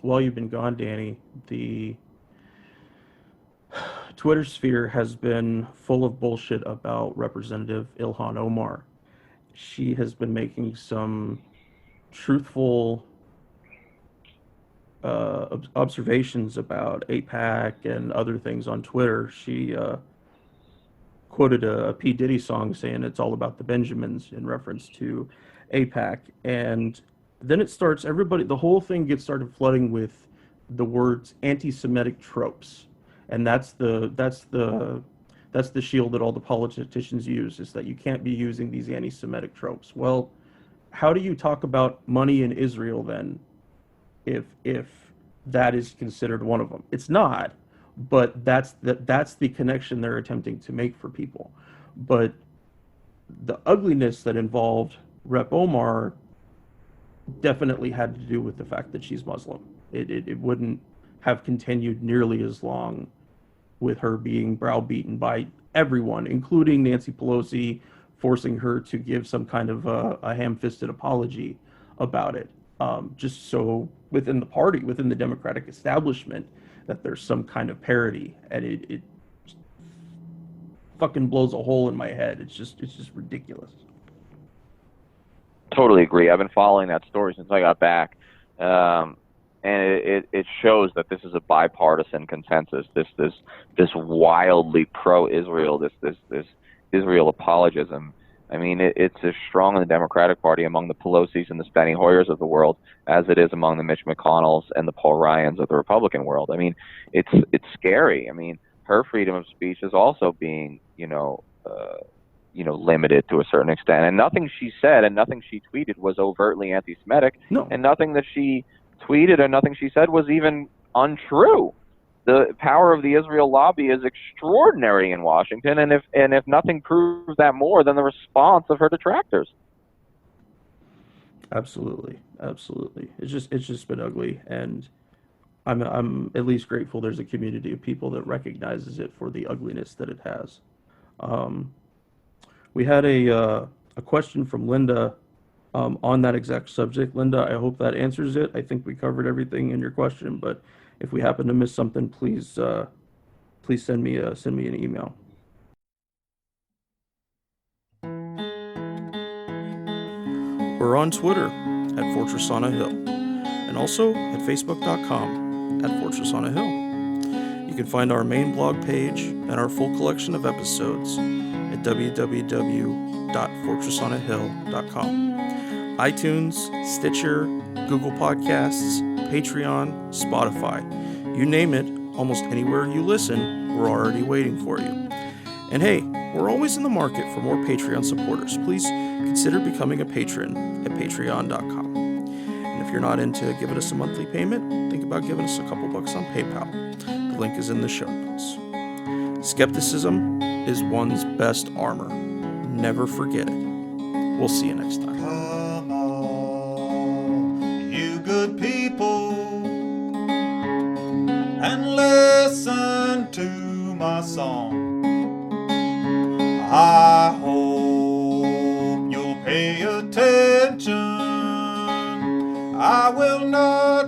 While you've been gone, Danny, the Twitter sphere has been full of bullshit about Representative Ilhan Omar. She has been making some truthful observations about AIPAC and other things on Twitter. She quoted a P. Diddy song saying it's all about the Benjamins in reference to AIPAC. And then it starts, the whole thing gets started flooding with the words anti-Semitic tropes. And that's the shield that all the politicians use, is that you can't be using these anti-Semitic tropes. Well, how do you talk about money in Israel then, if that is considered one of them? It's not, but that's the connection they're attempting to make for people. But the ugliness that involved Rep. Omar definitely had to do with the fact that she's Muslim. It wouldn't have continued nearly as long with her being browbeaten by everyone, including Nancy Pelosi, forcing her to give some kind of a ham-fisted apology about it. Just so within the party, within the Democratic establishment, that there's some kind of parity, and it fucking blows a hole in my head. It's just ridiculous. Totally agree. I've been following that story since I got back, and it shows that this is a bipartisan consensus. This wildly pro-Israel, this Israel apologism. I mean, it's as strong in the Democratic Party among the Pelosi's and the Steny Hoyers of the world as it is among the Mitch McConnells and the Paul Ryans of the Republican world. I mean, it's scary. I mean, her freedom of speech is also being, limited to a certain extent. And nothing she said and nothing she tweeted was overtly anti-Semitic. No. And nothing that she tweeted or nothing she said was even untrue. The power of the Israel lobby is extraordinary in Washington, and if nothing proves that more than the response of her detractors. Absolutely. It's just been ugly, and I'm at least grateful there's a community of people that recognizes it for the ugliness that it has. We had a question from Linda on that exact subject. Linda, I hope that answers it. I think we covered everything in your question, but if we happen to miss something, please send me an email. We're on Twitter at Fortress on a Hill, and also at Facebook.com at Fortress on a Hill. You can find our main blog page and our full collection of episodes at www.fortressonahill.com. iTunes, Stitcher, Google Podcasts, Patreon, Spotify. You name it, almost anywhere you listen, we're already waiting for you. And hey, we're always in the market for more Patreon supporters. Please consider becoming a patron at patreon.com. And if you're not into giving us a monthly payment, think about giving us a couple bucks on PayPal. The link is in the show notes. Skepticism is one's best armor. Never forget it. We'll see you next time. Come on, you good people, and listen to my song. I hope you'll pay attention. I will not